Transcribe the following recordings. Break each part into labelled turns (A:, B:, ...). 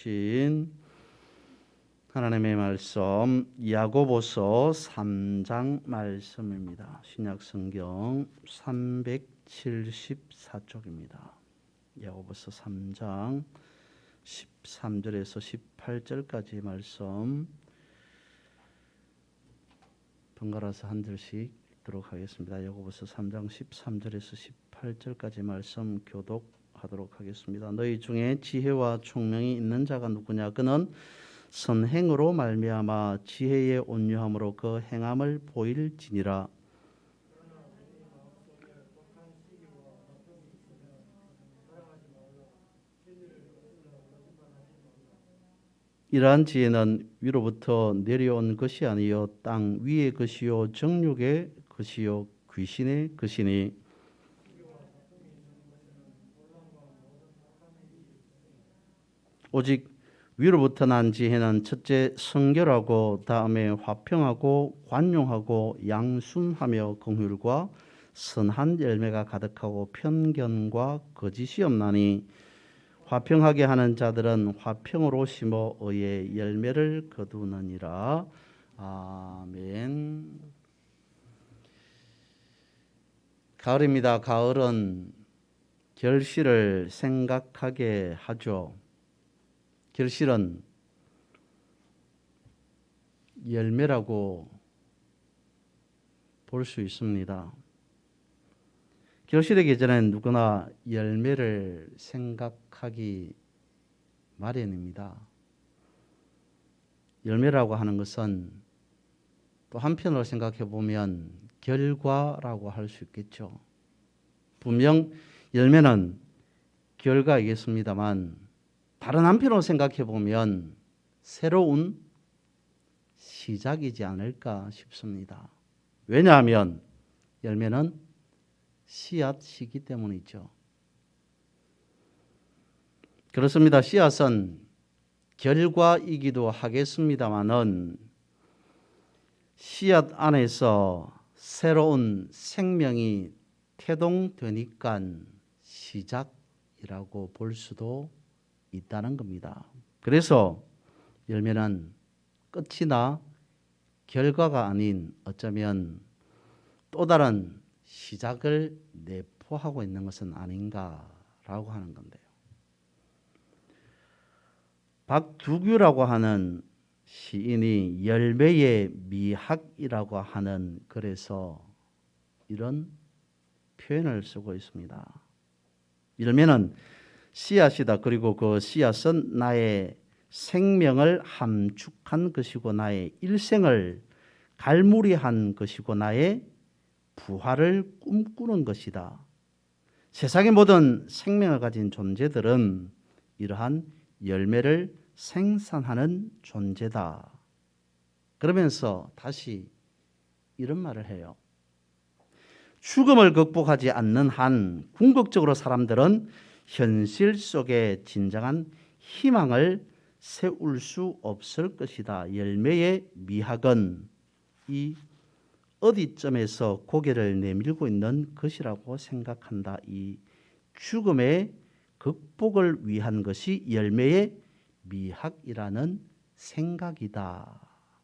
A: 신 하나님의 말씀 야고보서 3장 말씀입니다. 신약 성경 374쪽입니다. 야고보서 3장 13절에서 18절까지 말씀 번갈아서 한 절씩 읽도록 하겠습니다. 야고보서 3장 13절에서 18절까지 말씀 교독하도록 하겠습니다. 너희 중에 지혜와 총명이 있는 자가 누구냐? 그는 선행으로 말미암아 지혜의 온유함으로 그 행함을 보일지니라. 이러한 지혜는 위로부터 내려온 것이 아니요 땅 위의 것이요 정욕의 것이요 귀신의 것이니 오직 위로부터 난 지혜는 첫째 성결하고 다음에 화평하고 관용하고 양순하며 긍휼과 선한 열매가 가득하고 편견과 거짓이 없나니 화평하게 하는 자들은 화평으로 심어 의의 열매를 거두느니라. 아멘. 가을입니다. 가을은 결실을 생각하게 하죠. 결실은 열매라고 볼 수 있습니다. 결실의 계절엔 누구나 열매를 생각하기 마련입니다. 열매라고 하는 것은 또 한편으로 생각해 보면 결과라고 할 수 있겠죠. 분명 열매는 결과이겠습니다만 다른 한편으로 생각해 보면 새로운 시작이지 않을까 싶습니다. 왜냐하면 열매는 씨앗이기 때문이죠. 그렇습니다. 씨앗은 결과이기도 하겠습니다만은 씨앗 안에서 새로운 생명이 태동되니까 시작이라고 볼 수도 있다는 겁니다. 그래서 열매는 끝이나 결과가 아닌 어쩌면 또 다른 시작을 내포하고 있는 것은 아닌가라고 하는 건데요. 박두규라고 하는 시인이 열매의 미학이라고 하는 글에서 이런 표현을 쓰고 있습니다. 열매는 씨앗이다. 그리고 그 씨앗은 나의 생명을 함축한 것이고 나의 일생을 갈무리한 것이고 나의 부활을 꿈꾸는 것이다. 세상의 모든 생명을 가진 존재들은 이러한 열매를 생산하는 존재다. 그러면서 다시 이런 말을 해요. 죽음을 극복하지 않는 한 궁극적으로 사람들은 현실 속에 진정한 희망을 세울 수 없을 것이다. 열매의 미학은 이 어디쯤에서 고개를 내밀고 있는 것이라고 생각한다. 이 죽음의 극복을 위한 것이 열매의 미학이라는 생각이다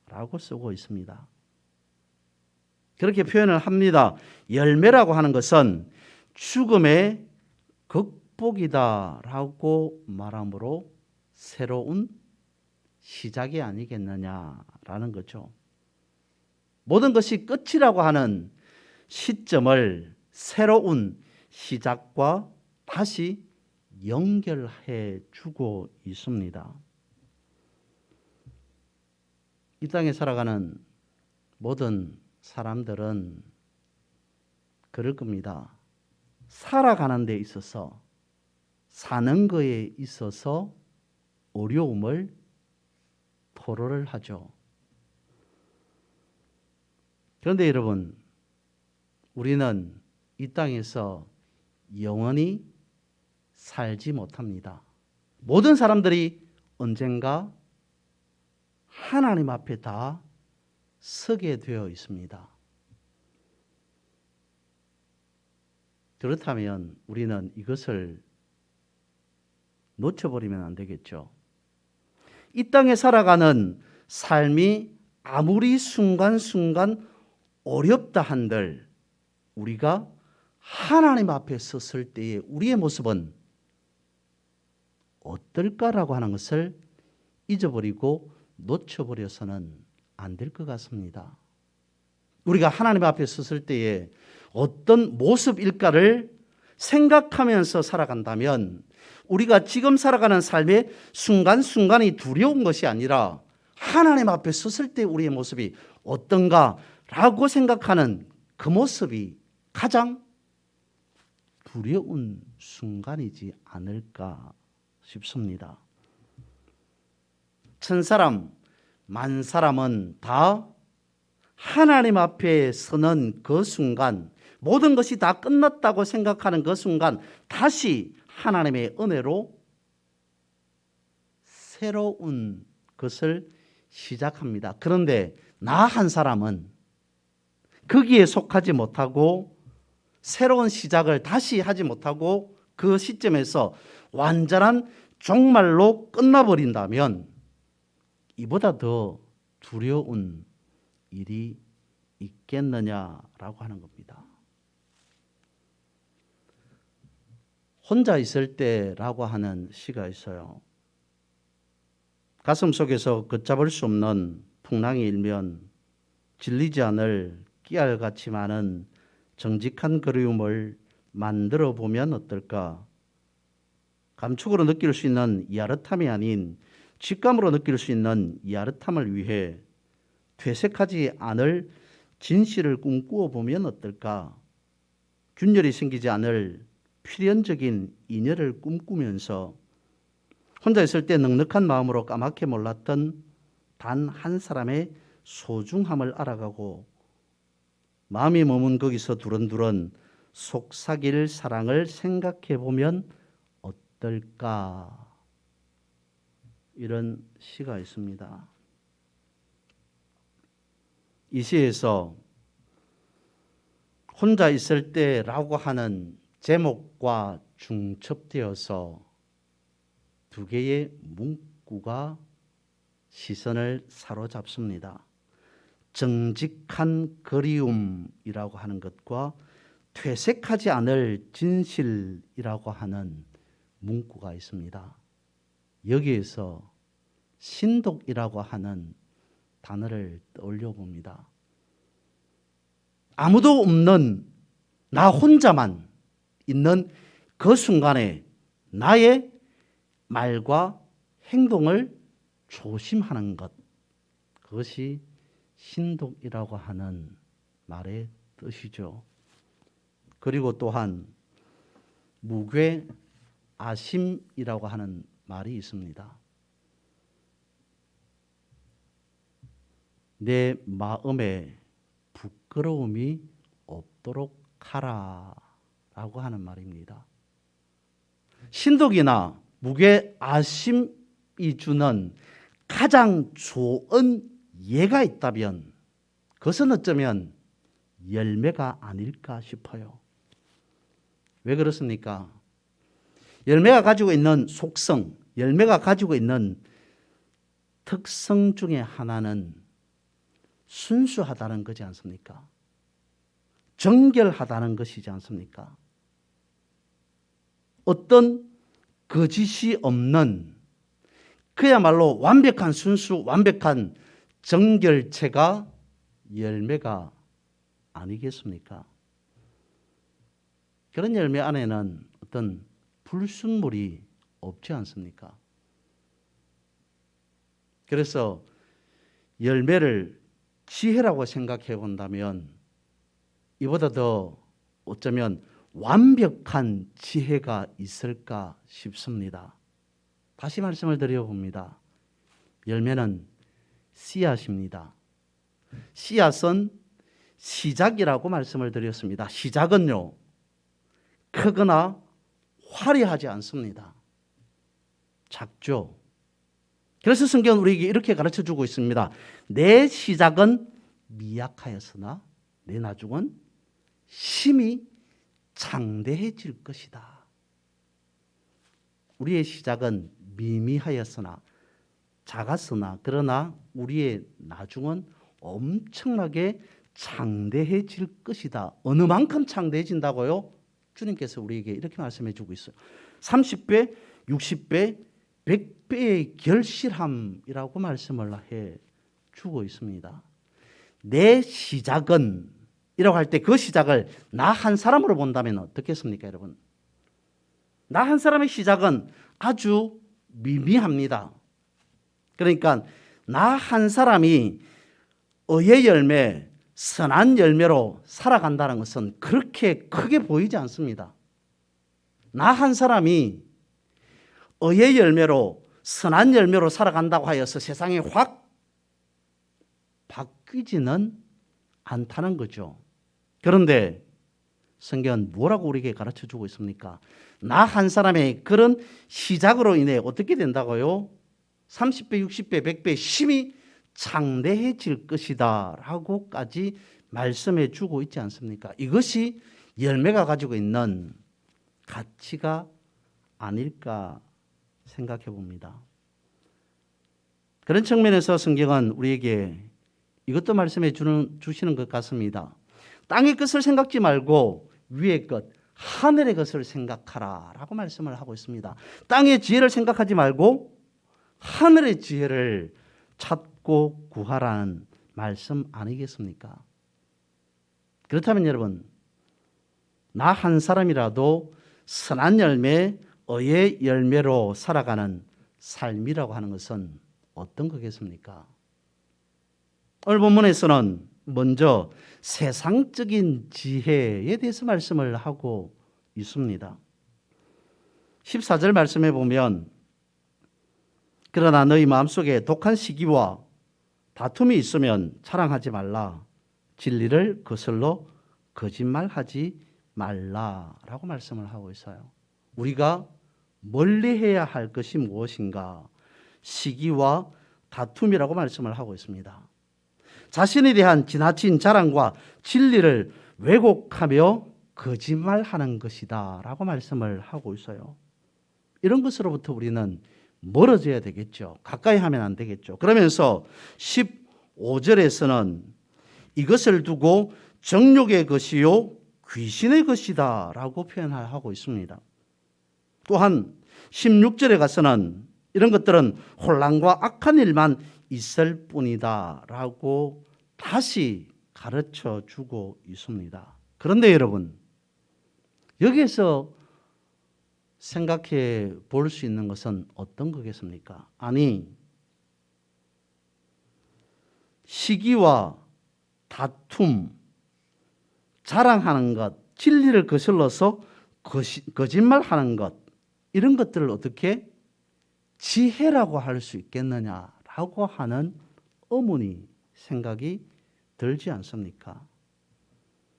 A: 라고 쓰고 있습니다. 그렇게 표현을 합니다. 열매라고 하는 것은 죽음의 극복이다 라고 말하므로 새로운 시작이 아니겠느냐라는 거죠. 모든 것이 끝이라고 하는 시점을 새로운 시작과 다시 연결해 주고 있습니다. 이 땅에 살아가는 모든 사람들은 그럴 겁니다. 살아가는 데 있어서 사는 거에 있어서 어려움을 토로를 하죠. 그런데 여러분, 우리는 이 땅에서 영원히 살지 못합니다. 모든 사람들이 언젠가 하나님 앞에 다 서게 되어 있습니다. 그렇다면 우리는 이것을 놓쳐버리면 안 되겠죠. 이 땅에 살아가는 삶이 아무리 순간순간 어렵다 한들 우리가 하나님 앞에 섰을 때의 우리의 모습은 어떨까라고 하는 것을 잊어버리고 놓쳐버려서는 안 될 것 같습니다. 우리가 하나님 앞에 섰을 때에 어떤 모습일까를 생각하면서 살아간다면 우리가 지금 살아가는 삶의 순간순간이 두려운 것이 아니라 하나님 앞에 섰을 때 우리의 모습이 어떤가라고 생각하는 그 모습이 가장 두려운 순간이지 않을까 싶습니다. 천사람, 만사람은 다 하나님 앞에 서는 그 순간, 모든 것이 다 끝났다고 생각하는 그 순간 다시 하나님의 은혜로 새로운 것을 시작합니다. 그런데 나 한 사람은 거기에 속하지 못하고 새로운 시작을 다시 하지 못하고 그 시점에서 완전한 종말로 끝나버린다면 이보다 더 두려운 일이 있겠느냐라고 하는 겁니다. 혼자 있을 때라고 하는 시가 있어요. 가슴 속에서 걷잡을 수 없는 풍랑이 일면 질리지 않을 깨알같이 많은 정직한 그리움을 만들어 보면 어떨까? 감촉으로 느낄 수 있는 야릇함이 아닌 직감으로 느낄 수 있는 야릇함을 위해 퇴색하지 않을 진실을 꿈꾸어 보면 어떨까? 균열이 생기지 않을 필연적인 인연을 꿈꾸면서 혼자 있을 때 넉넉한 마음으로 까맣게 몰랐던 단 한 사람의 소중함을 알아가고 마음이 머문 거기서 두런두런 속삭일 사랑을 생각해 보면 어떨까? 이런 시가 있습니다. 이 시에서 혼자 있을 때라고 하는 제목과 중첩되어서 두 개의 문구가 시선을 사로잡습니다. 정직한 그리움이라고 하는 것과 퇴색하지 않을 진실이라고 하는 문구가 있습니다. 여기에서 신독이라고 하는 단어를 떠올려 봅니다. 아무도 없는 나 혼자만 있는 그 순간에 나의 말과 행동을 조심하는 것, 그것이 신독이라고 하는 말의 뜻이죠. 그리고 또한 무괴 아심이라고 하는 말이 있습니다. 내 마음에 부끄러움이 없도록 하라라고 하는 말입니다. 신독이나 무괴 아심이 주는 가장 좋은 예가 있다면 그것은 어쩌면 열매가 아닐까 싶어요. 왜 그렇습니까? 열매가 가지고 있는 속성, 열매가 가지고 있는 특성 중에 하나는 순수하다는 거지 않습니까? 정결하다는 것이지 않습니까? 어떤 거짓이 없는 그야말로 완벽한 순수, 완벽한 정결체가 열매가 아니겠습니까? 그런 열매 안에는 어떤 불순물이 없지 않습니까? 그래서 열매를 지혜라고 생각해 본다면 이보다 더 어쩌면 완벽한 지혜가 있을까 싶습니다. 다시 말씀을 드려봅니다. 열매는 씨앗입니다. 씨앗은 시작이라고 말씀을 드렸습니다. 시작은요, 크거나 화려하지 않습니다. 작죠. 그래서 성경은 우리에게 이렇게 가르쳐주고 있습니다. 내 시작은 미약하였으나 내 나중은 심히 장대해질 것이다. 우리의 시작은 미미하였으나 작았으나 그러나 우리의 나중은 엄청나게 창대해질 것이다. 어느 만큼 창대해진다고요? 주님께서 우리에게 이렇게 말씀해 주고 있어요. 30배, 60배, 100배의 결실함이라고 말씀을 해 주고 있습니다. 내 시작은 이라고 할 때 그 시작을 나 한 사람으로 본다면 어떻겠습니까, 여러분? 나 한 사람의 시작은 아주 미미합니다. 그러니까 나 한 사람이 의의 열매, 선한 열매로 살아간다는 것은 그렇게 크게 보이지 않습니다. 나 한 사람이 의의 열매로 선한 열매로 살아간다고 하여서 세상이 확 바뀌지는 않다는 거죠. 그런데 성경은 뭐라고 우리에게 가르쳐주고 있습니까? 나 한 사람의 그런 시작으로 인해 어떻게 된다고요? 30배, 60배, 100배 힘이 창대해질 것이다 라고까지 말씀해 주고 있지 않습니까? 이것이 열매가 가지고 있는 가치가 아닐까 생각해 봅니다. 그런 측면에서 성경은 우리에게 이것도 말씀해 주시는 것 같습니다. 땅의 것을 생각지 말고 위의 것, 하늘의 것을 생각하라 라고 말씀을 하고 있습니다. 땅의 지혜를 생각하지 말고 하늘의 지혜를 찾고 구하라는 말씀 아니겠습니까? 그렇다면 여러분, 나 한 사람이라도 선한 열매, 의의 열매로 살아가는 삶이라고 하는 것은 어떤 거겠습니까? 오늘 본문에서는 먼저 세상적인 지혜에 대해서 말씀을 하고 있습니다. 14절 말씀해 보면 그러나 너희 마음속에 독한 시기와 다툼이 있으면 자랑하지 말라. 진리를 거슬러 거짓말하지 말라라고 말씀을 하고 있어요. 우리가 멀리해야 할 것이 무엇인가? 시기와 다툼이라고 말씀을 하고 있습니다. 자신에 대한 지나친 자랑과 진리를 왜곡하며 거짓말하는 것이다 라고 말씀을 하고 있어요. 이런 것으로부터 우리는 멀어져야 되겠죠. 가까이 하면 안 되겠죠. 그러면서 15절에서는 이것을 두고 정욕의 것이요 귀신의 것이다 라고 표현을 하고 있습니다. 또한 16절에 가서는 이런 것들은 혼란과 악한 일만 있을 뿐이다 라고 다시 가르쳐 주고 있습니다. 그런데 여러분, 여기에서 생각해 볼 수 있는 것은 어떤 거겠습니까? 아니, 시기와 다툼, 자랑하는 것, 진리를 거슬러서 거짓말하는 것, 이런 것들을 어떻게 지혜라고 할 수 있겠느냐라고 하는 의문이 생각이 들지 않습니까?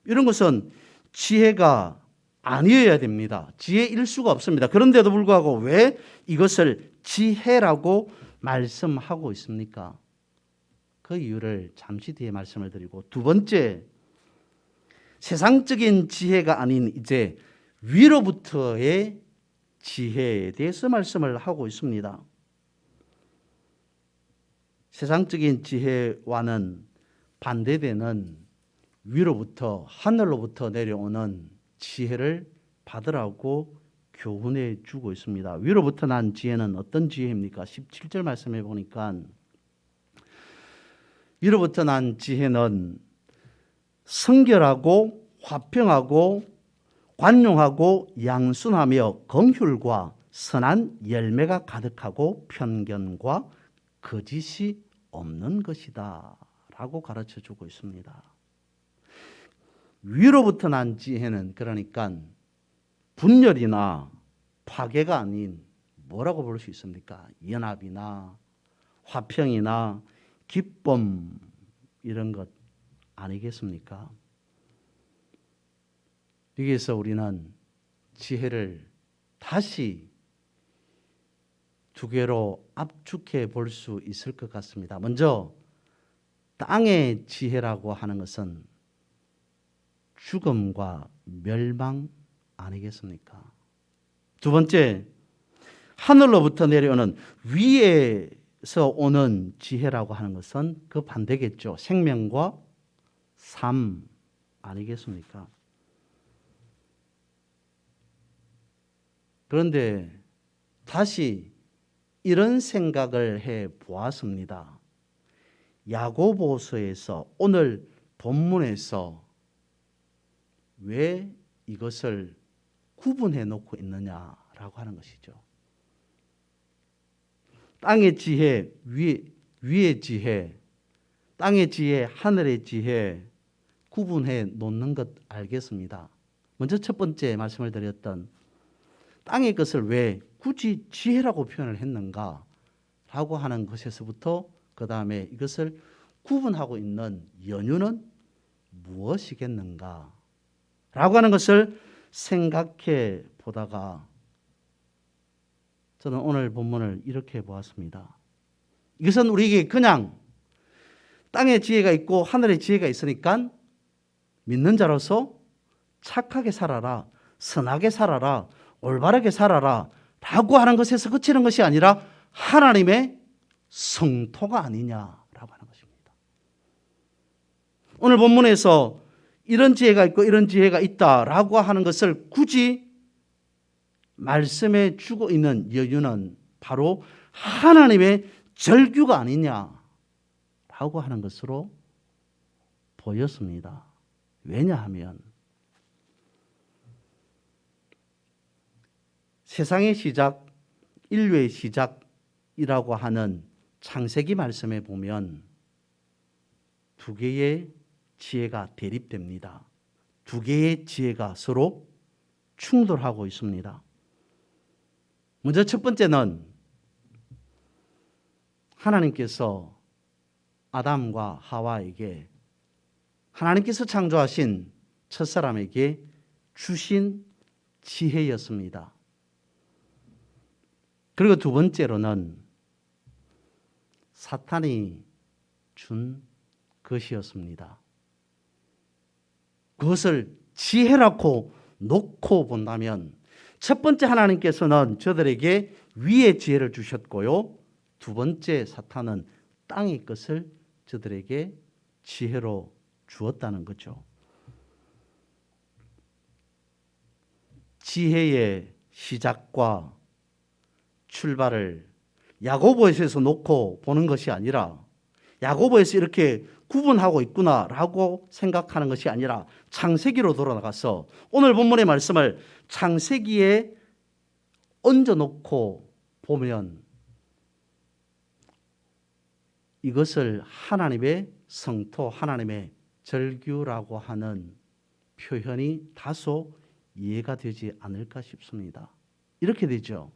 A: 이런 것은 지혜가 아니어야 됩니다. 지혜일 수가 없습니다. 그런데도 불구하고 왜 이것을 지혜라고 말씀하고 있습니까? 그 이유를 잠시 뒤에 말씀을 드리고, 두 번째, 세상적인 지혜가 아닌 이제 위로부터의 지혜에 대해서 말씀을 하고 있습니다. 세상적인 지혜와는 반대되는 위로부터, 하늘로부터 내려오는 지혜를 받으라고 교훈해 주고 있습니다. 위로부터 난 지혜는 어떤 지혜입니까? 17절 말씀해 보니까 위로부터 난 지혜는 성결하고 화평하고 관용하고 양순하며 긍휼과 선한 열매가 가득하고 편견과 거짓이 없는 것이다 라고 가르쳐 주고 있습니다. 위로부터 난 지혜는 그러니까 분열이나 파괴가 아닌 뭐라고 볼 수 있습니까? 연합이나 화평이나 기쁨, 이런 것 아니겠습니까? 여기에서 우리는 지혜를 다시 두 개로 압축해 볼 수 있을 것 같습니다. 먼저 땅의 지혜라고 하는 것은 죽음과 멸망 아니겠습니까? 두 번째, 하늘로부터 내려오는 위의 오는 지혜라고 하는 것은 그 반대겠죠. 생명과 삶 아니겠습니까? 그런데 다시 이런 생각을 해 보았습니다. 야고보서에서 오늘 본문에서 왜 이것을 구분해 놓고 있느냐라고 하는 것이죠. 땅의 지혜, 위의 지혜, 땅의 지혜, 하늘의 지혜 구분해 놓는 것 알겠습니다. 먼저 첫 번째 말씀을 드렸던 땅의 것을 왜 굳이 지혜라고 표현을 했는가 라고 하는 것에서부터 그 다음에 이것을 구분하고 있는 연유는 무엇이겠는가 라고 하는 것을 생각해 보다가 저는 오늘 본문을 이렇게 보았습니다. 이것은 우리에게 그냥 땅의 지혜가 있고 하늘의 지혜가 있으니까 믿는 자로서 착하게 살아라, 선하게 살아라, 올바르게 살아라 라고 하는 것에서 그치는 것이 아니라 하나님의 성토가 아니냐라고 하는 것입니다. 오늘 본문에서 이런 지혜가 있고 이런 지혜가 있다라고 하는 것을 굳이 말씀해 주고 있는 이유는 바로 하나님의 절규가 아니냐라고 하는 것으로 보였습니다. 왜냐하면 세상의 시작, 인류의 시작이라고 하는 창세기 말씀에 보면 두 개의 지혜가 대립됩니다. 두 개의 지혜가 서로 충돌하고 있습니다. 먼저 첫 번째는 하나님께서 아담과 하와에게 하나님께서 창조하신 첫사람에게 주신 지혜였습니다. 그리고 두 번째로는 사탄이 준 것이었습니다. 그것을 지혜라고 놓고 본다면 첫 번째 하나님께서는 저들에게 위의 지혜를 주셨고요. 두 번째 사탄은 땅의 것을 저들에게 지혜로 주었다는 거죠. 지혜의 시작과 출발을 야고보에서 놓고 보는 것이 아니라 야고보에서 이렇게 구분하고 있구나라고 생각하는 것이 아니라 창세기로 돌아가서 오늘 본문의 말씀을 창세기에 얹어놓고 보면 이것을 하나님의 성토, 하나님의 절규라고 하는 표현이 다소 이해가 되지 않을까 싶습니다. 이렇게 되죠.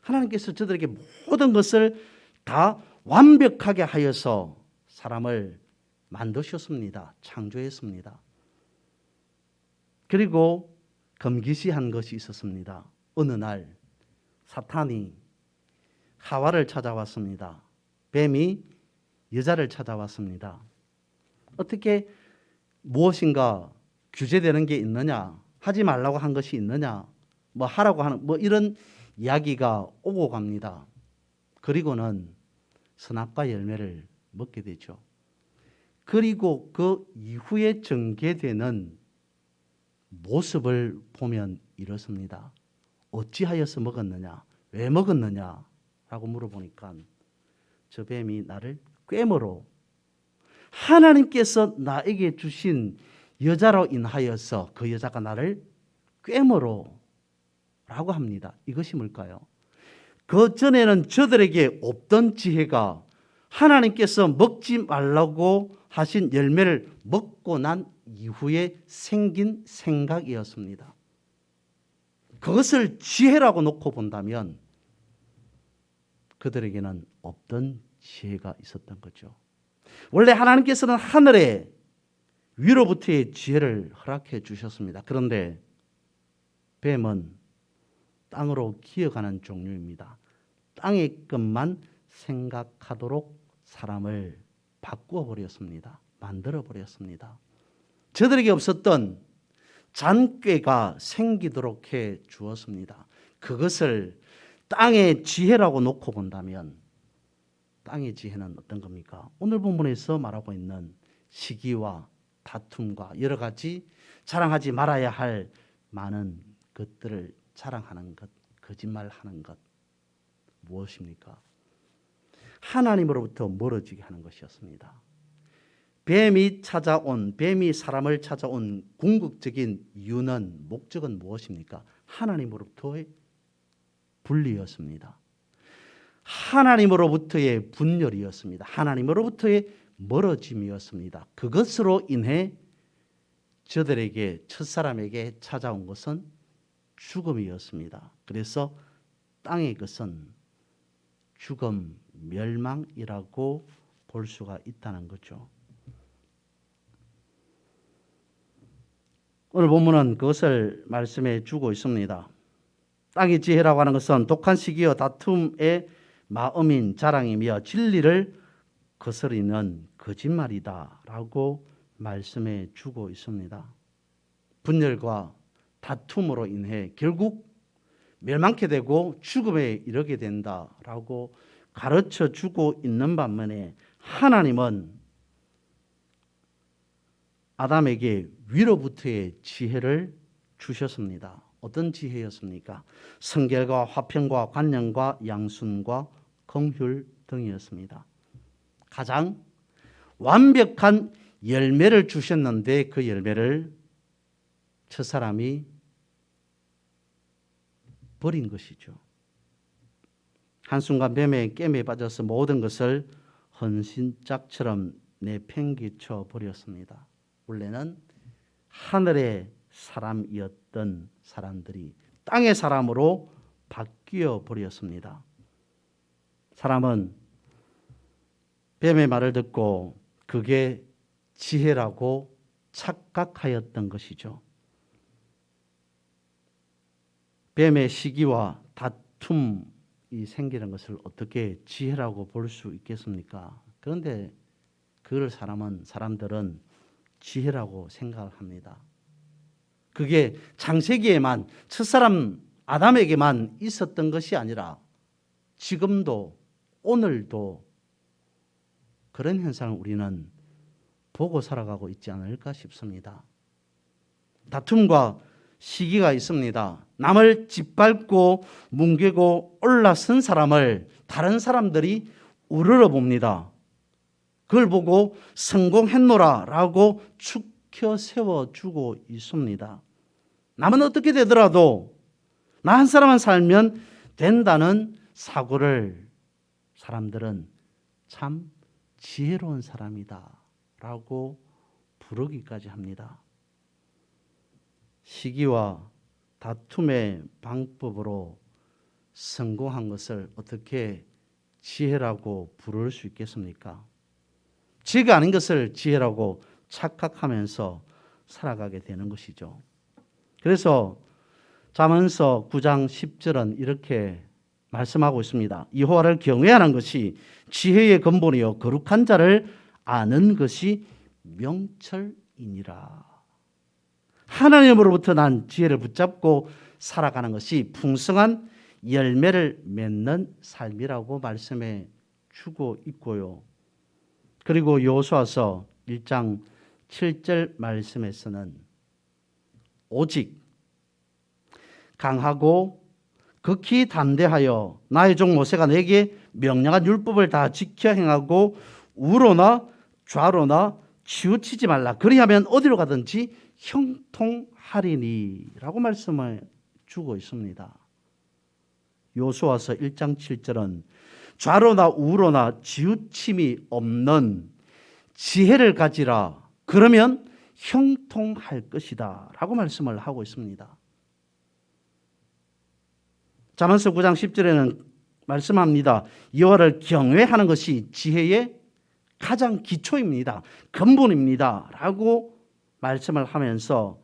A: 하나님께서 저들에게 모든 것을 다 완벽하게 하여서 사람을 만드셨습니다. 창조했습니다. 그리고 금기시한 것이 있었습니다. 어느 날 사탄이 하와를 찾아왔습니다. 뱀이 여자를 찾아왔습니다. 어떻게 무엇인가 규제되는 게 있느냐? 하지 말라고 한 것이 있느냐? 뭐 하라고 하는 이런 이야기가 오고 갑니다. 그리고는 선악과 열매를 먹게 되죠. 그리고 그 이후에 전개되는 모습을 보면 이렇습니다. 어찌하여서 먹었느냐? 왜 먹었느냐? 라고 물어보니까 저 뱀이 나를 꿰물어 하나님께서 나에게 주신 여자로 인하여서 그 여자가 나를 꿰물어 라고 합니다. 이것이 뭘까요? 그 전에는 저들에게 없던 지혜가 하나님께서 먹지 말라고 하신 열매를 먹고 난 이후에 생긴 생각이었습니다. 그것을 지혜라고 놓고 본다면 그들에게는 없던 지혜가 있었던 거죠. 원래 하나님께서는 하늘에 위로부터의 지혜를 허락해 주셨습니다. 그런데 뱀은 땅으로 기어가는 종류입니다. 땅의 것만 생각하도록 사람을 바꾸어 버렸습니다. 만들어 버렸습니다. 저들에게 없었던 잔꾀가 생기도록 해 주었습니다. 그것을 땅의 지혜라고 놓고 본다면 땅의 지혜는 어떤 겁니까? 오늘 본문에서 말하고 있는 시기와 다툼과 여러 가지 자랑하지 말아야 할 많은 것들을 자랑하는 것, 거짓말하는 것, 무엇입니까? 하나님으로부터 멀어지게 하는 것이었습니다. 뱀이 사람을 찾아온 궁극적인 이유는, 목적은 무엇입니까? 하나님으로부터의 분리였습니다. 하나님으로부터의 분열이었습니다. 하나님으로부터의 멀어짐이었습니다. 그것으로 인해 저들에게, 첫사람에게 찾아온 것은 죽음이었습니다. 그래서 땅의 것은 죽음, 멸망이라고 볼 수가 있다는 거죠. 오늘 본문은 그것을 말씀해 주고 있습니다. 땅의 지혜라고 하는 것은 독한 시기와 다툼의 마음인 자랑이며 진리를 거스리는 거짓말이다라고 말씀해 주고 있습니다. 분열과 다툼으로 인해 결국 멸망케 되고 죽음에 이르게 된다라고 가르쳐 주고 있는 반면에, 하나님은 아담에게 위로부터의 지혜를 주셨습니다. 어떤 지혜였습니까? 성결과 화평과 관념과 양순과 긍휼 등이었습니다. 가장 완벽한 열매를 주셨는데 그 열매를 첫사람이 버린 것이죠. 한순간 뱀의 깸에 빠져서 모든 것을 헌신짝처럼 내팽개쳐 버렸습니다. 원래는 하늘의 사람이었던 사람들이 땅의 사람으로 바뀌어 버렸습니다. 사람은 뱀의 말을 듣고 그게 지혜라고 착각하였던 것이죠. 뱀의 시기와 다툼이 생기는 것을 어떻게 지혜라고 볼 수 있겠습니까? 그런데 그걸 사람들은 지혜라고 생각을 합니다. 그게 창세기에만, 첫사람 아담에게만 있었던 것이 아니라 지금도, 오늘도 그런 현상을 우리는 보고 살아가고 있지 않을까 싶습니다. 다툼과 시기가 있습니다. 남을 짓밟고 뭉개고 올라선 사람을 다른 사람들이 우러러 봅니다. 그걸 보고 성공했노라 라고 축혀 세워주고 있습니다. 남은 어떻게 되더라도 나 한 사람만 살면 된다는 사고를 사람들은 참 지혜로운 사람이다 라고 부르기까지 합니다. 시기와 다툼의 방법으로 성공한 것을 어떻게 지혜라고 부를 수 있겠습니까? 지혜가 아닌 것을 지혜라고 착각하면서 살아가게 되는 것이죠. 그래서 잠언서 9장 10절은 이렇게 말씀하고 있습니다. 여호와를 경외하는 것이 지혜의 근본이요 거룩한 자를 아는 것이 명철이니라. 하나님으로부터 난 지혜를 붙잡고 살아가는 것이 풍성한 열매를 맺는 삶이라고 말씀해 주고 있고요. 그리고 여호수아서 1장 7절 말씀에서는 오직 강하고 극히 담대하여 나의 종 모세가 내게 명령한 율법을 다 지켜 행하고 우로나 좌로나 치우치지 말라. 그리하면 어디로 가든지 형통하리니 라고 말씀을 주고 있습니다. 여호수아서 1장 7절은 좌로나 우로나 치우침이 없는 지혜를 가지라. 그러면 형통할 것이다 라고 말씀을 하고 있습니다. 잠언서 9장 10절에는 말씀합니다. 여호와를 경외하는 것이 지혜의 가장 기초입니다. 근본입니다 라고 말씀을 하면서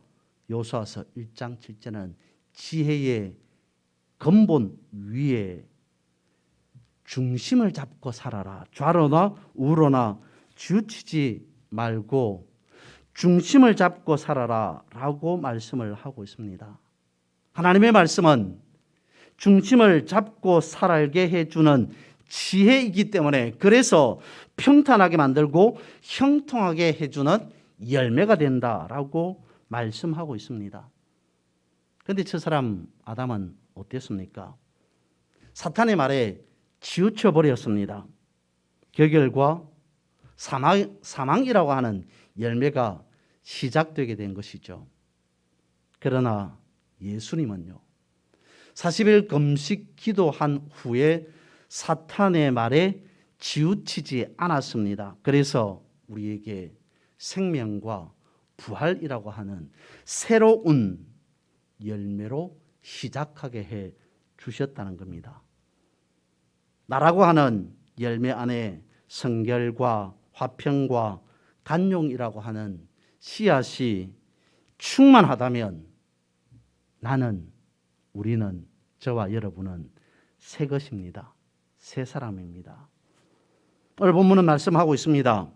A: 여호수아서 1장 7절은 지혜의 근본 위에 중심을 잡고 살아라. 좌로나 우로나 치우치지 말고 중심을 잡고 살아라 라고 말씀을 하고 있습니다. 하나님의 말씀은 중심을 잡고 살게 해주는 지혜이기 때문에 그래서 평탄하게 만들고 형통하게 해주는 열매가 된다라고 말씀하고 있습니다. 그런데 저 사람 아담은 어땠습니까? 사탄의 말에 치우쳐 버렸습니다. 그 결과 사망이라고 하는 열매가 시작되게 된 것이죠. 그러나 예수님은요, 40일 금식 기도한 후에 사탄의 말에 치우치지 않았습니다. 그래서 우리에게 생명과 부활이라고 하는 새로운 열매로 시작하게 해 주셨다는 겁니다. 나라고 하는 열매 안에 성결과 화평과 간용이라고 하는 씨앗이 충만하다면 우리는, 저와 여러분은 새 것입니다. 새 사람입니다. 오늘 본문은 말씀하고 있습니다.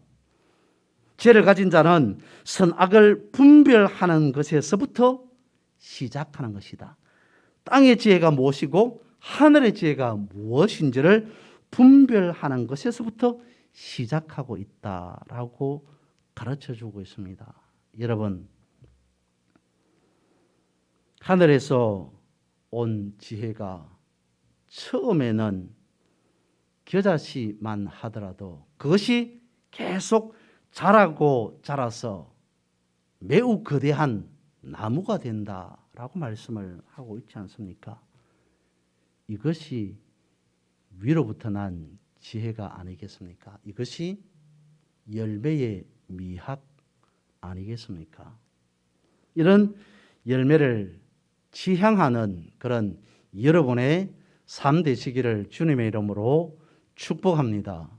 A: 지혜를 가진 자는 선악을 분별하는 것에서부터 시작하는 것이다. 땅의 지혜가 무엇이고 하늘의 지혜가 무엇인지를 분별하는 것에서부터 시작하고 있다라고 가르쳐주고 있습니다. 여러분, 하늘에서 온 지혜가 처음에는 겨자씨만 하더라도 그것이 계속 자라고 자라서 매우 거대한 나무가 된다라고 말씀을 하고 있지 않습니까? 이것이 위로부터 난 지혜가 아니겠습니까? 이것이 열매의 미학 아니겠습니까? 이런 열매를 지향하는 그런 여러분의 삶 되시기를 주님의 이름으로 축복합니다.